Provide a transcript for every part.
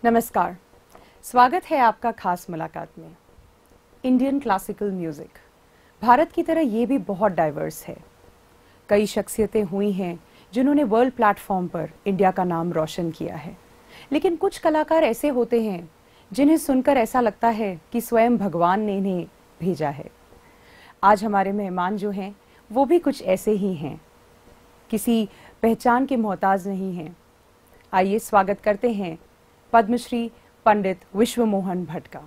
नमस्कार, स्वागत है आपका खास मुलाकात में। इंडियन क्लासिकल म्यूजिक भारत की तरह ये भी बहुत डाइवर्स है। कई शख्सियतें हुई हैं जिन्होंने वर्ल्ड प्लेटफॉर्म पर इंडिया का नाम रोशन किया है, लेकिन कुछ कलाकार ऐसे होते हैं जिन्हें सुनकर ऐसा लगता है कि स्वयं भगवान ने इन्हें भेजा है। आज हमारे मेहमान जो हैं वो भी कुछ ऐसे ही हैं, किसी पहचान के मोहताज नहीं हैं। आइए स्वागत करते हैं पद्मश्री पंडित विश्वमोहन भट्ट का।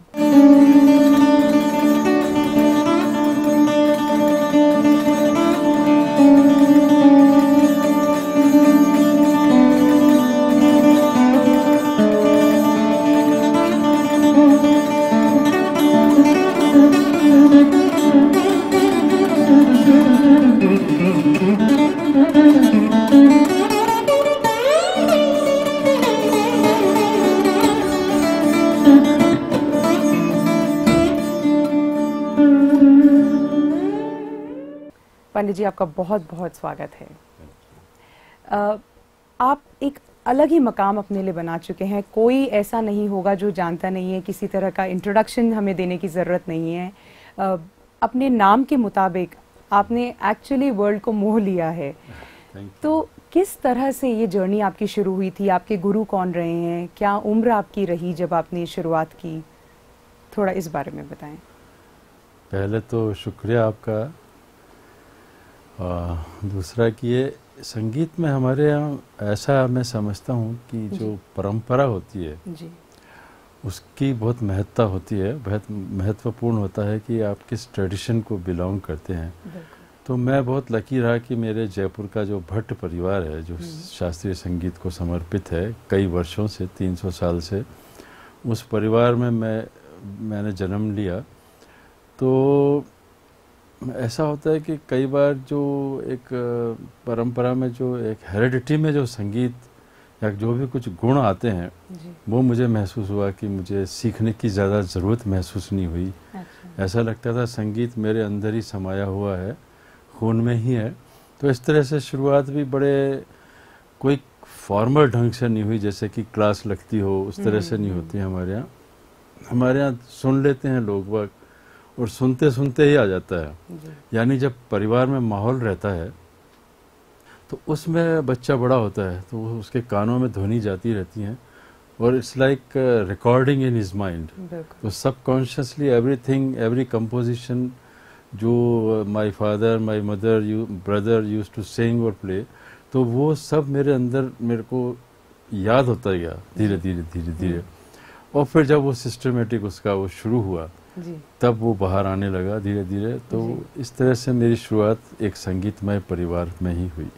पंडित जी, आपका बहुत बहुत स्वागत है। आप एक अलग ही मकाम अपने लिए बना चुके हैं। कोई ऐसा नहीं होगा जो जानता नहीं है, किसी तरह का इंट्रोडक्शन हमें देने की ज़रूरत नहीं है। अपने नाम के मुताबिक आपने एक्चुअली वर्ल्ड को मोह लिया है। तो किस तरह से ये जर्नी आपकी शुरू हुई थी? आपके गुरु कौन रहे हैं? क्या उम्र आपकी रही जब आपने शुरुआत की? थोड़ा इस बारे में बताएं। पहले तो शुक्रिया आपका। दूसरा कि ये संगीत में हमारे यहाँ ऐसा मैं समझता हूँ कि जो परंपरा होती है जी, उसकी बहुत महत्ता होती है। बहुत महत्वपूर्ण होता है कि आप किस ट्रेडिशन को बिलोंग करते हैं। तो मैं बहुत लकी रहा कि मेरे जयपुर का जो भट्ट परिवार है, जो शास्त्रीय संगीत को समर्पित है कई वर्षों से, 300 साल से, उस परिवार में मैंने जन्म लिया। तो ऐसा होता है कि कई बार जो एक परंपरा में, जो एक हेरिडिटी में जो संगीत या जो भी कुछ गुण आते हैं, वो मुझे महसूस हुआ कि मुझे सीखने की ज़्यादा ज़रूरत महसूस नहीं हुई। अच्छा। ऐसा लगता था संगीत मेरे अंदर ही समाया हुआ है, खून में ही है। तो इस तरह से शुरुआत भी बड़े कोई फॉर्मल ढंग से नहीं हुई, जैसे कि क्लास लगती हो उस तरह से नहीं होती हमारे यहाँ। हमारे यहाँ सुन लेते हैं लोग बाग और सुनते सुनते ही आ जाता है। यानी जब परिवार में माहौल रहता है तो उसमें बच्चा बड़ा होता है तो उसके कानों में ध्वनि जाती रहती हैं और it's like recording in his mind. तो सबकॉन्शियसली एवरीथिंग, एवरी कंपोजिशन जो my father, my mother, brother used to sing और प्ले, तो वो सब मेरे अंदर मेरे को याद होता गया धीरे धीरे धीरे धीरे। और फिर जब वो सिस्टमेटिक उसका वो शुरू हुआ जी, तब वो बाहर आने लगा धीरे धीरे। तो इस तरह से मेरी शुरुआत एक संगीतमय परिवार में ही हुई।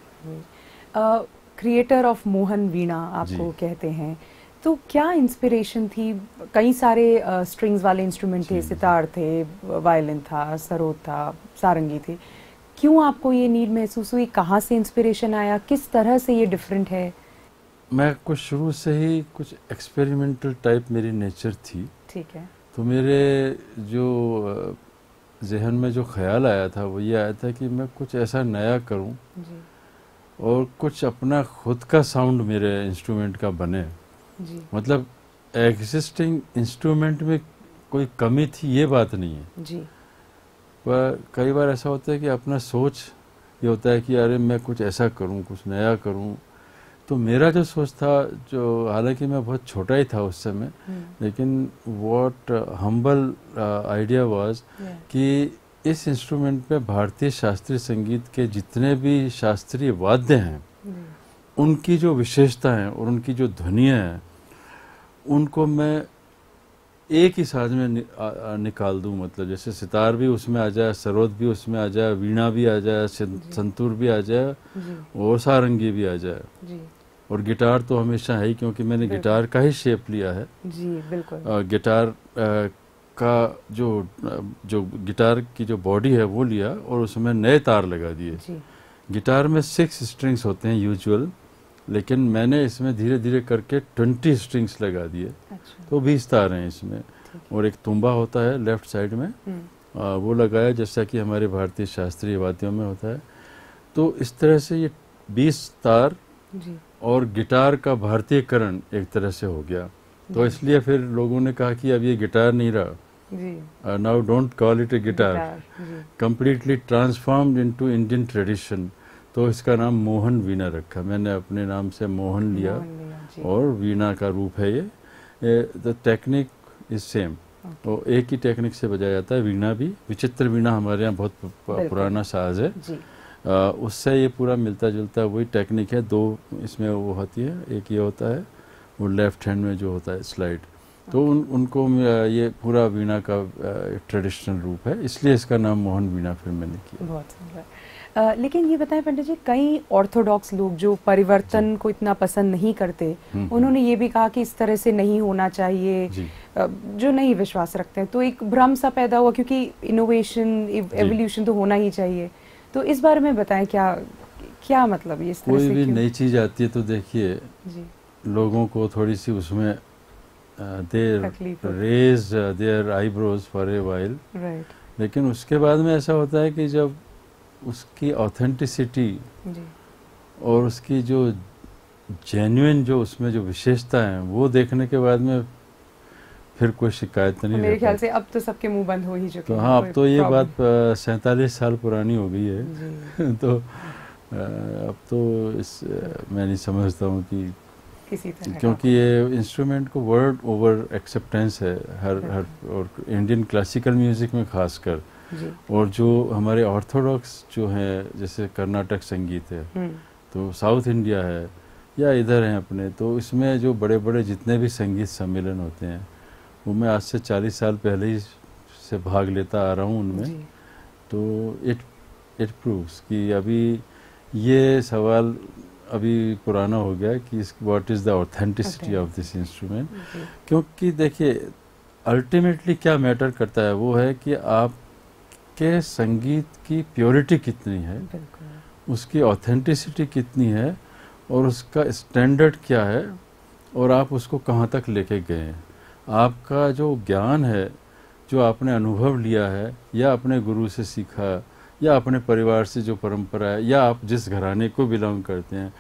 क्रिएटर ऑफ मोहन वीणा आपको कहते हैं, तो क्या इंस्पिरेशन थी? कई सारे स्ट्रिंग्स वाले इंस्ट्रूमेंट थे, सितार थे, वायलिन था, सरोद था, सारंगी थी। क्यों आपको ये नीड महसूस हुई? कहाँ से इंस्पिरेशन आया? किस तरह से ये डिफरेंट है? मैं कुछ शुरू से ही कुछ एक्सपेरिमेंटल टाइप मेरी नेचर थी। ठीक है। तो मेरे जो जहन में जो ख्याल आया था वो ये आया था कि मैं कुछ ऐसा नया करूं जी, और कुछ अपना खुद का साउंड मेरे इंस्ट्रूमेंट का बने जी। मतलब एग्जिस्टिंग इंस्ट्रूमेंट में कोई कमी थी ये बात नहीं है जी, पर कई बार ऐसा होता है कि अपना सोच ये होता है कि अरे मैं कुछ ऐसा करूं, कुछ नया करूं। तो मेरा जो सोच था, जो हालांकि मैं बहुत छोटा ही था उस समय, लेकिन व्हाट हम्बल आइडिया वाज कि इस इंस्ट्रूमेंट में भारतीय शास्त्रीय संगीत के जितने भी शास्त्रीय वाद्य हैं, उनकी जो विशेषता हैं और उनकी जो ध्वनियाँ हैं, उनको मैं एक ही साज में निकाल दूं। मतलब जैसे सितार भी उसमें आ जाए, सरोद भी उसमें आ जाए, वीणा भी आ जाए, संतूर भी आ जाए और सारंगी भी आ जाए जी। और गिटार तो हमेशा है ही, क्योंकि मैंने गिटार का ही शेप लिया है जी। बिल्कुल। गिटार का जो गिटार की जो बॉडी है वो लिया और उसमें नए तार लगा दिए। गिटार में 6 स्ट्रिंग्स होते हैं यूजुअल, लेकिन मैंने इसमें धीरे धीरे करके 20 स्ट्रिंग्स लगा दिए। अच्छा। तो 20 तार हैं इसमें, और एक तुम्बा होता है लेफ्ट साइड में, वो लगाया जैसा कि हमारे भारतीय शास्त्रीय वाद्यों में होता है। तो इस तरह से ये 20 तार जी। और गिटार का भारतीयकरण एक तरह से हो गया। तो इसलिए फिर लोगों ने कहा कि अब ये गिटार नहीं रहा, now don't call it A guitar, completely transformed into Indian tradition. तो इसका नाम मोहन वीणा रखा, मैंने अपने नाम से मोहन लिया और वीणा का रूप है ये। द टेक्निक इज सेम, तो एक ही टेक्निक से बजाया जाता है। वीणा भी विचित्र वीणा हमारे यहाँ बहुत पुराना साज है, उससे ये पूरा मिलता जुलता वही टेक्निक है। दो इसमें वो होती है, एक ये होता है वो लेफ्ट हैंड में जो होता है स्लाइड, तो उनको ये पूरा वीणा का ट्रेडिशनल रूप है, इसलिए इसका नाम मोहन वीणा फिर मैंने किया। बहुत सुंदर। लेकिन ये बताएं पंडित जी, कई ऑर्थोडॉक्स लोग जो परिवर्तन को इतना पसंद नहीं करते, उन्होंने ये भी कहा कि इस तरह से नहीं होना चाहिए, जो नहीं विश्वास रखते हैं। तो एक भ्रम सा पैदा हुआ, क्योंकि इनोवेशन एवोल्यूशन तो होना ही चाहिए। तो इस बारे में बताएं, क्या मतलब ये? इस तरह कोई से भी नई चीज आती है तो देखिए लोगों को थोड़ी सी उसमें देर raise their eyebrows for a while, लेकिन उसके बाद में ऐसा होता है कि जब उसकी ऑथेंटिसिटी और उसकी जो जेन्युइन जो उसमें जो विशेषता है वो देखने के बाद में फिर कोई शिकायत नहीं। मेरे ख्याल से अब तो सबके मुंह बंद हो ही चुके हैं। तो हाँ, अब तो ये बात 47 साल पुरानी हो गई है तो अब तो मैं नहीं समझता हूँ कि किसी तरह, क्योंकि ये इंस्ट्रूमेंट को वर्ल्ड ओवर एक्सेप्टेंस है हर और इंडियन क्लासिकल म्यूजिक में खासकर, और जो हमारे ऑर्थोडॉक्स जो हैं जैसे कर्नाटक संगीत है, तो साउथ इंडिया है या इधर हैं अपने, तो इसमें जो बड़े बड़े जितने भी संगीत सम्मेलन होते हैं वो मैं आज से 40 साल पहले ही से भाग लेता आ रहा हूँ उनमें। तो इट प्रूव्स कि अभी ये सवाल अभी पुराना हो गया कि what is the authenticity of this instrument. क्योंकि देखिए अल्टीमेटली क्या मैटर करता है वो है कि आप के संगीत की प्योरिटी कितनी है, उसकी ऑथेंटिसिटी कितनी है और उसका स्टैंडर्ड क्या है, और आप उसको कहाँ तक लेके गए हैं। आपका जो ज्ञान है, जो आपने अनुभव लिया है या अपने गुरु से सीखा या अपने परिवार से जो परंपरा है या आप जिस घराने को बिलोंग करते हैं,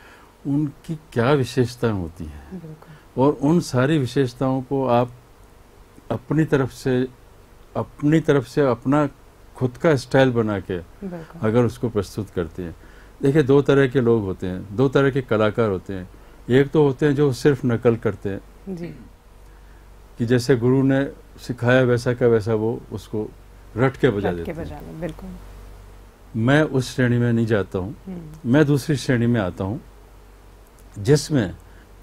उनकी क्या विशेषताएं होती हैं, और उन सारी विशेषताओं को आप अपनी तरफ से अपना खुद का स्टाइल बना के अगर उसको प्रस्तुत करते हैं। देखिए दो तरह के लोग होते हैं, दो तरह के कलाकार होते हैं। एक तो होते हैं जो सिर्फ नकल करते हैं जी, कि जैसे गुरु ने सिखाया वैसा का वैसा वो उसको रट के बजा देते हैं। बिल्कुल। मैं उस श्रेणी में नहीं जाता हूँ, मैं दूसरी श्रेणी में आता हूँ जिसमें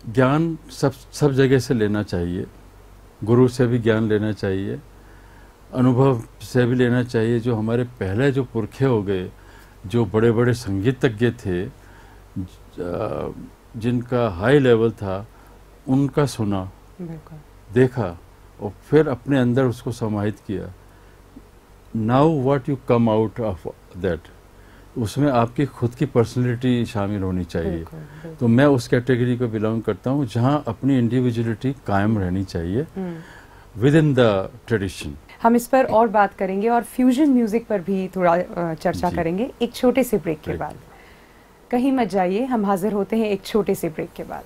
ज्ञान सब जगह से लेना चाहिए, गुरु से भी ज्ञान लेना चाहिए, अनुभव से भी लेना चाहिए। जो हमारे पहले जो पुरखे हो गए, जो बड़े बड़े संगीतज्ञ थे, जिनका हाई लेवल था, उनका सुना, देखा और फिर अपने अंदर उसको समाहित किया। Now what you come out of that, उसमें आपकी खुद की पर्सनैलिटी शामिल होनी चाहिए। तो मैं उस कैटेगरी को बिलोंग करता हूँ जहाँ अपनी इंडिविजुअलिटी कायम रहनी चाहिए विद इन द ट्रेडिशन। हम इस पर और बात करेंगे और फ्यूजन म्यूजिक पर भी थोड़ा चर्चा करेंगे एक छोटे से ब्रेक के बाद। कहीं मत जाइए, हम हाजिर होते हैं एक छोटे से ब्रेक के बाद।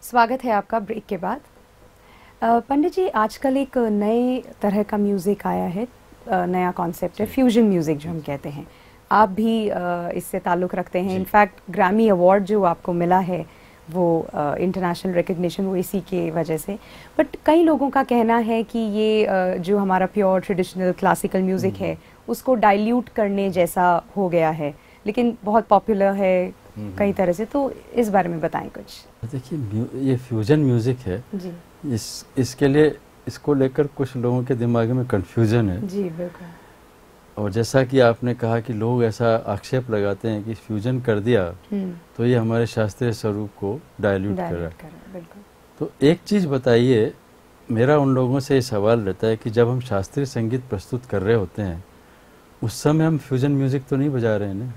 स्वागत है आपका ब्रेक के बाद। पंडित जी, आजकल एक नए तरह का म्यूजिक आया है, नया कॉन्सेप्ट है फ्यूजन म्यूजिक जो हम कहते हैं। आप भी इससे ताल्लुक़ रखते हैं। इनफैक्ट ग्रैमी अवार्ड जो आपको मिला है वो इंटरनेशनल रिकग्निशन वो इसी के वजह से। बट कई लोगों का कहना है कि ये जो हमारा प्योर ट्रेडिशनल क्लासिकल म्यूज़िक है उसको डाइल्यूट करने जैसा हो गया है, लेकिन बहुत पॉपुलर है कई तरह से। तो इस बारे में बताएं कुछ। देखिए, ये फ्यूजन म्यूज़िक है जी, इसके लिए इसको लेकर कुछ लोगों के दिमाग में कन्फ्यूज़न है। जी बिल्कुल। और जैसा कि आपने कहा कि लोग ऐसा आक्षेप लगाते हैं कि फ्यूजन कर दिया तो ये हमारे शास्त्रीय स्वरूप को डाइल्यूट कर रहा है। तो एक चीज़ बताइए, मेरा उन लोगों से ये सवाल रहता है कि जब हम शास्त्रीय संगीत प्रस्तुत कर रहे होते हैं उस समय हम फ्यूजन म्यूज़िक तो नहीं बजा रहे हैं ना।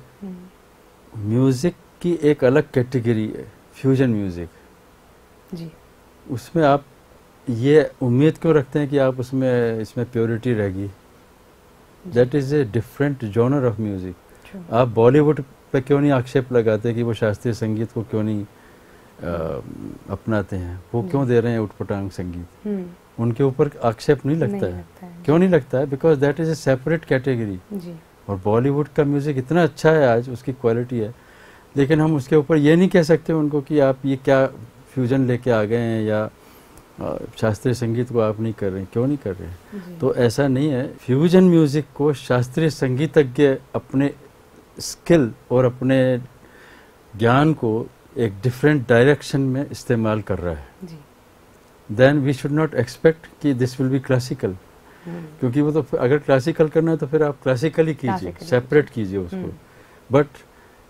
म्यूज़िक की एक अलग कैटेगरी है फ्यूजन म्यूज़िक जी। उसमें आप ये उम्मीद क्यों रखते हैं कि आप इसमें प्योरिटी रहेगी? That is a different genre of music. आप बॉलीवुड पे क्यों नहीं आक्षेप लगाते कि वो शास्त्रीय संगीत को क्यों नहीं अपनाते हैं, वो क्यों दे रहे हैं उटपटांग संगीत, उनके ऊपर आक्षेप नहीं लगता है। क्यों नहीं लगता है? Because that is a separate category. और बॉलीवुड का म्यूजिक इतना अच्छा है आज, उसकी क्वालिटी है, लेकिन हम उसके ऊपर ये नहीं कह सकते उनको कि आप ये क्या फ्यूजन लेके आ गए हैं या शास्त्रीय संगीत को आप नहीं कर रहे हैं। क्यों नहीं कर रहे हैं? तो ऐसा नहीं है। फ्यूजन म्यूजिक को शास्त्रीय संगीतज्ञ अपने स्किल और अपने ज्ञान को एक डिफरेंट डायरेक्शन में इस्तेमाल कर रहा है। Then we should not expect कि दिस विल बी क्लासिकल, क्योंकि वो तो अगर क्लासिकल करना है तो फिर आप क्लासिकली कीजिए, सेपरेट कीजिए उसको। But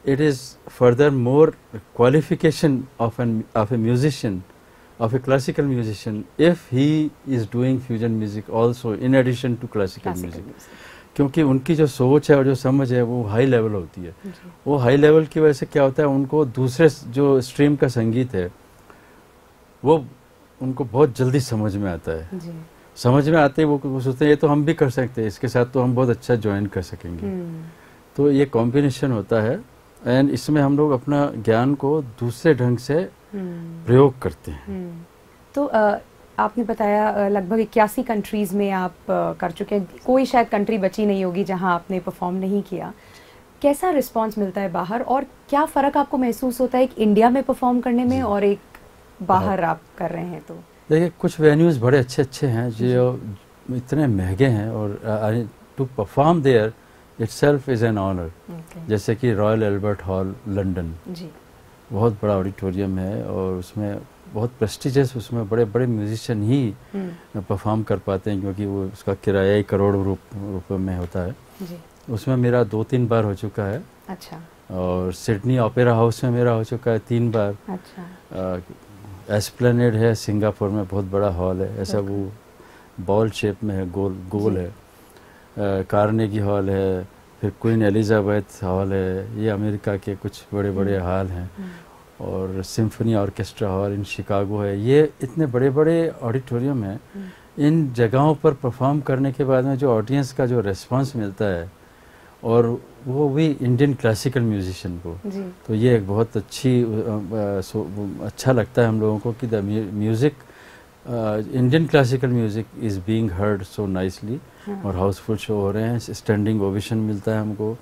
it is furthermore qualification of a musician, of a classical musician, if he is doing fusion music also in addition to classical music, क्योंकि उनकी जो सोच है और जो समझ है वो हाई लेवल होती है। वो हाई लेवल की वजह से क्या होता है, उनको दूसरे जो स्ट्रीम का संगीत है वो उनको बहुत जल्दी समझ में आता है। समझ में आते ही वो सोचते हैं ये तो हम भी कर सकते हैं, इसके साथ तो हम बहुत अच्छा ज्वाइन कर सकेंगे। तो ये कॉम्बिनेशन होता है एंड इसमें हम लोग अपना ज्ञान को दूसरे ढंग से प्रयोग करते हैं। तो आपने बताया लगभग 81 कंट्रीज में आप कर चुके हैं, कोई शायद कंट्री बची नहीं होगी जहां आपने परफॉर्म नहीं किया। कैसा रिस्पांस मिलता है बाहर, और क्या फ़र्क आपको महसूस होता है एक इंडिया में परफॉर्म करने में और एक बाहर आप कर रहे हैं? तो देखिए, कुछ वेन्यूज़ बड़े अच्छे अच्छे हैं जो इतने महंगे हैं, और to perform there itself is an honor। जैसे कि रॉयल एल्बर्ट हॉल लंदन, बहुत बड़ा ऑडिटोरियम है और उसमें बहुत प्रेस्टिजियस, उसमें बड़े बड़े म्यूजिशियन ही परफॉर्म कर पाते हैं, क्योंकि वो उसका किराया ही करोड़ रुपए में होता है। उसमें मेरा 2-3 बार हो चुका है। अच्छा। और सिडनी ओपेरा हाउस में मेरा हो चुका है 3 बार। अच्छा। एस्प्लेनेड है सिंगापुर में, बहुत बड़ा हॉल है, ऐसा वो बॉल शेप में है, गोल है। कार्नेगी हॉल है, फिर क्वीन एलिजाबेथ हॉल है, ये अमेरिका के कुछ बड़े बड़े हॉल हैं। और symphony orchestra hall in Chicago है। ये इतने बड़े बड़े ऑडिटोरियम हैं। इन जगहों पर परफॉर्म करने के बाद में जो ऑडियंस का जो रेस्पॉन्स मिलता है, और वो भी इंडियन क्लासिकल म्यूजिशियन को, तो ये एक बहुत अच्छा लगता है हम लोगों को कि the music, Indian classical music is being heard so nicely. और हाउसफुल शो हो रहे हैं, स्टैंडिंग ओवेशन मिलता है हमको,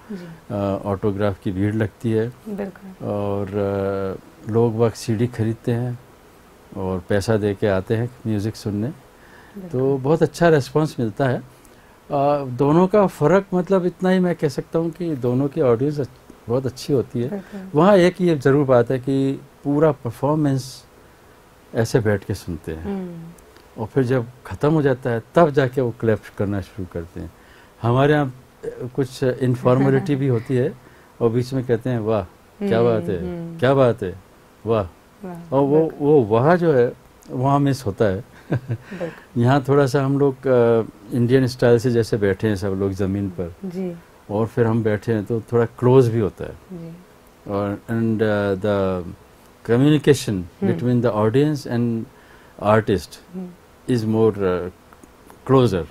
ऑटोग्राफ की भीड़ लगती है, और लोग वक्त सीडी खरीदते हैं और पैसा दे के आते हैं म्यूज़िक सुनने। तो बहुत अच्छा रेस्पॉन्स मिलता है। दोनों का फ़र्क मतलब इतना ही मैं कह सकता हूँ कि दोनों की ऑडियंस बहुत अच्छी होती है। वहाँ एक ये ज़रूर बात है कि पूरा परफॉर्मेंस ऐसे बैठ के सुनते हैं, और फिर जब ख़त्म हो जाता है तब जाके वो क्लैप करना शुरू करते हैं। हमारे यहाँ कुछ इनफॉर्मेलिटी भी होती है, और बीच में कहते हैं वाह क्या बात है, क्या बात है, वाह। और वो वाह जो है वहाँ मिस होता है। यहाँ थोड़ा सा हम लोग इंडियन स्टाइल से जैसे बैठे हैं सब लोग ज़मीन पर, और फिर हम बैठे हैं तो थोड़ा क्लोज भी होता है, और and the communication between the audience and artist is more closer।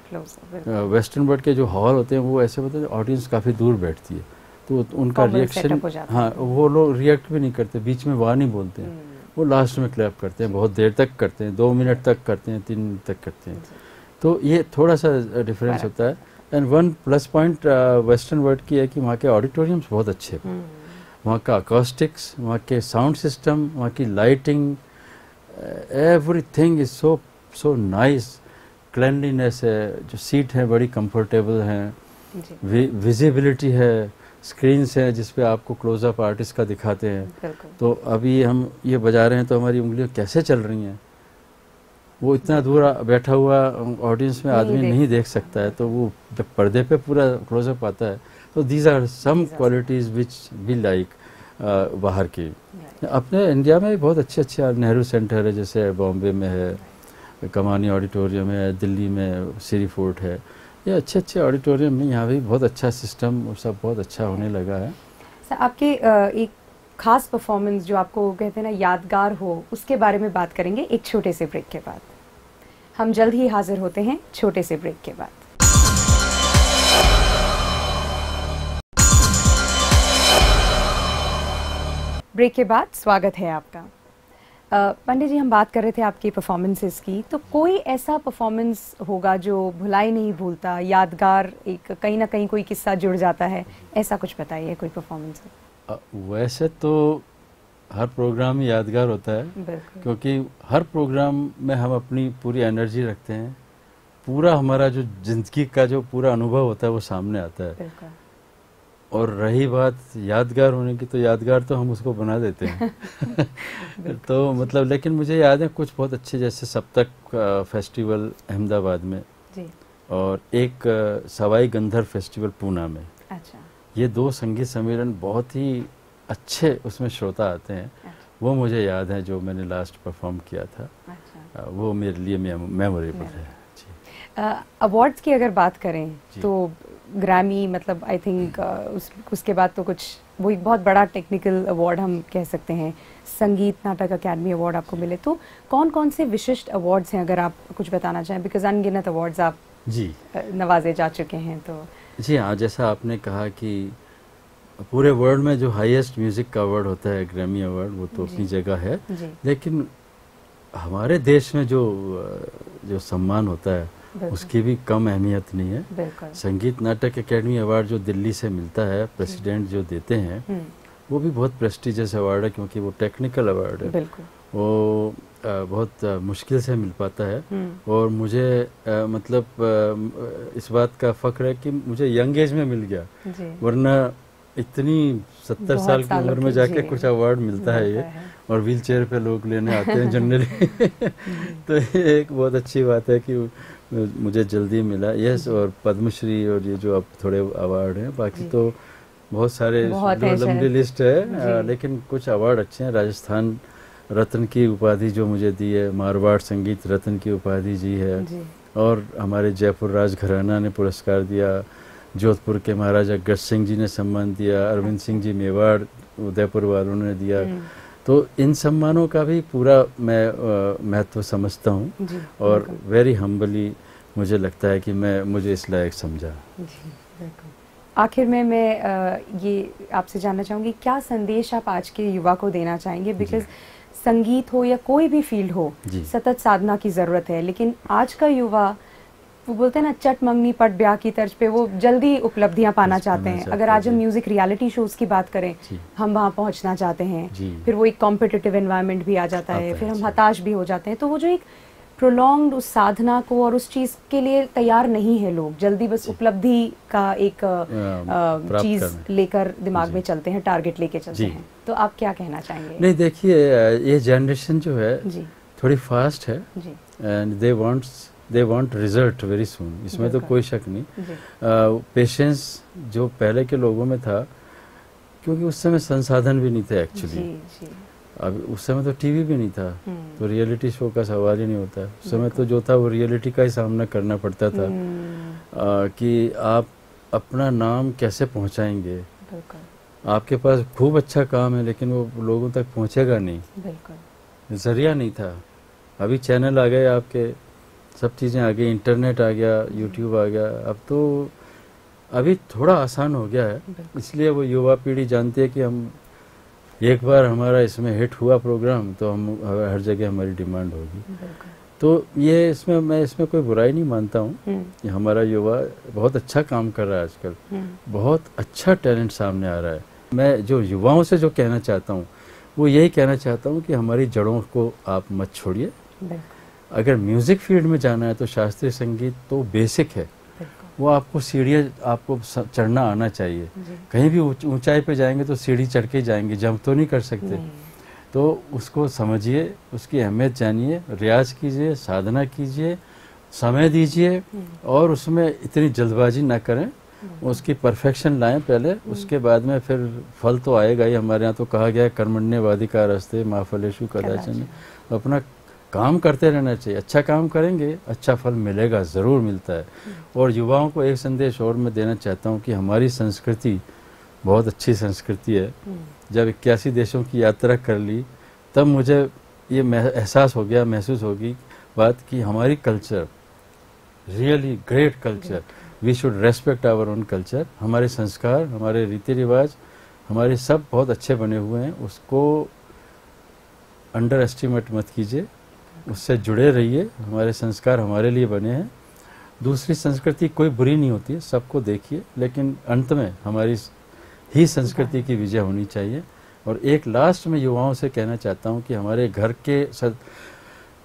Western world के जो हॉल होते हैं वो ऐसे होते हैं, ऑडियंस काफ़ी दूर बैठती है, तो उनका रिएक्शन, हाँ, वो लोग रिएक्ट भी नहीं करते, बीच में वाह नहीं बोलते हैं, वो लास्ट में क्लैप करते हैं, बहुत देर तक करते हैं, 2 मिनट तक करते हैं, 3 मिनट तक करते हैं। तो ये थोड़ा सा डिफरेंस होता है। And one plus point western world की है कि वहाँ के ऑडिटोरियम्स बहुत अच्छे हैं, वहाँ का अकॉस्टिक्स, वहाँ के साउंड सिस्टम, वहाँ की lighting, everything is so nice. Cleanliness है, जो सीट है बड़ी कंफर्टेबल हैं, विजिबिलिटी है, स्क्रीन्स हैं जिस पे आपको क्लोजअप आर्टिस्ट का दिखाते हैं। तो अभी हम ये बजा रहे हैं तो हमारी उंगलियां कैसे चल रही हैं, वो इतना दूर बैठा हुआ ऑडियंस में आदमी नहीं देख सकता है, तो वो पर्दे पे पूरा क्लोजअप आता है। तो these are some qualities which we like बाहर की। अपने इंडिया में बहुत अच्छे अच्छे नेहरू सेंटर है, जैसे बॉम्बे में है, कमानी ऑडिटोरियम है, दिल्ली में सिरी फोर्ट है, ये अच्छे अच्छे ऑडिटोरियम में यहाँ भी बहुत अच्छा सिस्टम और सब बहुत अच्छा होने लगा है। सर, आपके एक खास परफॉर्मेंस जो आपको कहते हैं ना यादगार हो, उसके बारे में बात करेंगे एक छोटे से ब्रेक के बाद। हम जल्द ही हाजिर होते हैं छोटे से ब्रेक के बाद। ब्रेक के बाद स्वागत है आपका। पंडित जी, हम बात कर रहे थे आपकी परफॉर्मेंसेस की, तो कोई ऐसा परफॉर्मेंस होगा जो भुलाई नहीं भूलता, यादगार, एक कहीं ना कहीं कोई किस्सा जुड़ जाता है, ऐसा कुछ बताइए कोई परफॉर्मेंस। वैसे तो हर प्रोग्राम ही यादगार होता है, क्योंकि हर प्रोग्राम में हम अपनी पूरी एनर्जी रखते हैं, पूरा हमारा जो जिंदगी का जो पूरा अनुभव होता है वो सामने आता है। और रही बात यादगार होने की, तो यादगार तो हम उसको बना देते हैं। तो मतलब, लेकिन मुझे याद है कुछ बहुत अच्छे, जैसे सप्तक फेस्टिवल अहमदाबाद में जी। और एक सवाई गंधर्व फेस्टिवल पूना में। अच्छा। ये 2 संगीत सम्मेलन बहुत ही अच्छे, उसमें श्रोता आते हैं। अच्छा। वो मुझे याद है, जो मैंने लास्ट परफॉर्म किया था। अच्छा। वो मेरे लिए मेमोरेबल है जी। अवार्ड्स की अगर बात करें तो ग्रैमी, मतलब आई थिंक उसके बाद तो कुछ, वो एक बहुत बड़ा टेक्निकल अवार्ड हम कह सकते हैं, संगीत नाटक अकेडमी अवार्ड आपको मिले। तो कौन कौन से विशिष्ट अवार्ड्स हैं, अगर आप कुछ बताना चाहें, बिकॉज अनगिनत अवार्ड्स आप जी नवाजे जा चुके हैं। तो जी हाँ, जैसा आपने कहा कि पूरे वर्ल्ड में जो हाईएस्ट म्यूजिक का अवार्ड होता है ग्रैमी अवार्ड, वो तो अपनी जगह है, लेकिन हमारे देश में जो सम्मान होता है उसकी भी कम अहमियत नहीं है। संगीत नाटक अकेडमी अवार्ड जो दिल्ली से मिलता है, प्रेसिडेंट जो देते हैं, वो भी बहुत प्रेस्टिजियस अवार्ड है, क्योंकि वो टेक्निकल अवार्ड है। वो बहुत मुश्किल से मिल पाता है। और मुझे मतलब इस बात का फख्र है कि मुझे यंग एज में मिल गया, वरना इतनी 70 साल की उम्र में जाके कुछ अवार्ड मिलता है ये, और व्हील चेयर पे लोग लेने आते हैं जनरली। तो ये एक बहुत अच्छी बात है कि मुझे जल्दी मिला। यस, और पद्मश्री और ये जो अब थोड़े अवार्ड हैं, बाकी तो बहुत सारे लंबी लिस्ट है, लेकिन कुछ अवार्ड अच्छे हैं। राजस्थान रत्न की उपाधि जो मुझे दी है, मारवाड़ संगीत रत्न की उपाधि जी है, और हमारे जयपुर राजघराना ने पुरस्कार दिया, जोधपुर के महाराजा गज सिंह जी ने सम्मान दिया, अरविंद सिंह जी मेवाड़ उदयपुर वालों ने दिया। तो इन सम्मानों का भी पूरा मैं महत्व समझता हूँ, और वेरी हम्बली मुझे लगता है कि मुझे इस लायक समझा। आखिर में मैं ये आपसे जानना चाहूँगी, क्या संदेश आप आज के युवा को देना चाहेंगे? बिकॉज संगीत हो या कोई भी फील्ड हो, सतत साधना की ज़रूरत है, लेकिन आज का युवा, वो बोलते हैं ना, चट मंगनी पट ब्याह की तर्ज पे वो जल्दी उपलब्धियां पाना चाहते हैं। अगर आज हम म्यूजिक रियलिटी शोज की बात करें, हम वहां पहुंचना चाहते हैं, फिर वो एक कॉम्पिटिटिव एनवायरनमेंट भी आ जाता है, फिर हम हताश भी हो जाते हैं। तो वो जो एक प्रोलॉन्ग्ड उस साधना को और उस चीज के लिए तैयार नहीं है लोग, जल्दी बस उपलब्धि का एक चीज लेकर दिमाग में चलते हैं, टारगेट लेके चलते हैं। तो आप क्या कहना चाहेंगे? नहीं, देखिए, ये जनरेशन जो है थोड़ी फास्ट है, and they want result very soon, इसमें तो कोई शक नहीं। पेशेंस जो पहले के लोगों में था, क्योंकि उस समय संसाधन भी नहीं थे एक्चुअली। अब उस समय तो टीवी भी नहीं था, तो रियलिटी शो का सवाल ही नहीं होता। उस समय तो जो था वो रियलिटी का ही सामना करना पड़ता था, कि आप अपना नाम कैसे पहुंचाएंगे। आपके पास खूब अच्छा काम है, लेकिन वो लोगों तक पहुंचेगा नहीं, जरिया नहीं था। अभी चैनल आ गए आपके, सब चीज़ें आ गई, इंटरनेट आ गया, यूट्यूब आ गया, अब तो अभी थोड़ा आसान हो गया है। इसलिए वो युवा पीढ़ी जानती है कि हम एक बार हमारा इसमें हिट हुआ प्रोग्राम, तो हम हर जगह हमारी डिमांड होगी। तो ये मैं इसमें कोई बुराई नहीं मानता हूँ कि हमारा युवा बहुत अच्छा काम कर रहा है आजकल, बहुत अच्छा टैलेंट सामने आ रहा है। मैं जो युवाओं से जो कहना चाहता हूँ, वो यही कहना चाहता हूँ कि हमारी जड़ों को आप मत छोड़िए। अगर म्यूज़िक फील्ड में जाना है तो शास्त्रीय संगीत तो बेसिक है, वो आपको सीढ़ियाँ आपको चढ़ना आना चाहिए। कहीं भी ऊंचाई पे जाएंगे तो सीढ़ी चढ़ के जाएंगे, जंप तो नहीं कर सकते। तो उसको समझिए, उसकी अहमियत जानिए, रियाज कीजिए, साधना कीजिए, समय दीजिए, और उसमें इतनी जल्दबाजी ना करें, उसकी परफेक्शन लाएं पहले, उसके बाद में फिर फल तो आएगा ही। हमारे यहाँ तो कहा गया है, कर्मण्यवाधिकार अस्ते मा फलेषु कदाचन। अपना काम करते रहना चाहिए, अच्छा काम करेंगे, अच्छा फल मिलेगा, ज़रूर मिलता है। और युवाओं को एक संदेश और मैं देना चाहता हूँ कि हमारी संस्कृति बहुत अच्छी संस्कृति है। जब 81 देशों की यात्रा कर ली, तब मुझे ये एहसास हो गया, महसूस होगी बात कि हमारी culture really great culture, we should respect our own culture. हमारे संस्कार, हमारे रीति रिवाज, हमारे सब बहुत अच्छे बने हुए हैं, उसको अंडर एस्टिमेट मत कीजिए, उससे जुड़े रहिए। हमारे संस्कार हमारे लिए बने हैं, दूसरी संस्कृति कोई बुरी नहीं होती है, सबको देखिए, लेकिन अंत में हमारी ही संस्कृति की विजय होनी चाहिए। और एक लास्ट में युवाओं से कहना चाहता हूँ कि हमारे घर के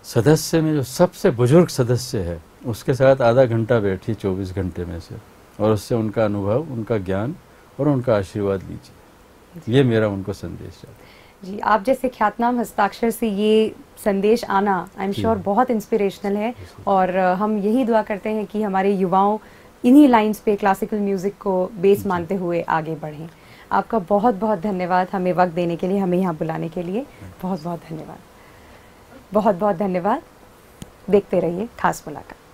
सदस्य में जो सबसे बुजुर्ग सदस्य है, उसके साथ आधा घंटा बैठिए 24 घंटे में से, और उससे उनका अनुभव, उनका ज्ञान और उनका आशीर्वाद लीजिए। ये मेरा उनको संदेश है। जी, आप जैसे ख्यातनाम हस्ताक्षर से ये संदेश आना आई एम श्योर बहुत इंस्पिरेशनल है, और हम यही दुआ करते हैं कि हमारे युवाओं इन्हीं लाइंस पे क्लासिकल म्यूजिक को बेस मानते हुए आगे बढ़ें। आपका बहुत बहुत धन्यवाद हमें वक्त देने के लिए, हमें यहाँ बुलाने के लिए। बहुत बहुत धन्यवाद, बहुत बहुत धन्यवाद। देखते रहिए खास मुलाकात।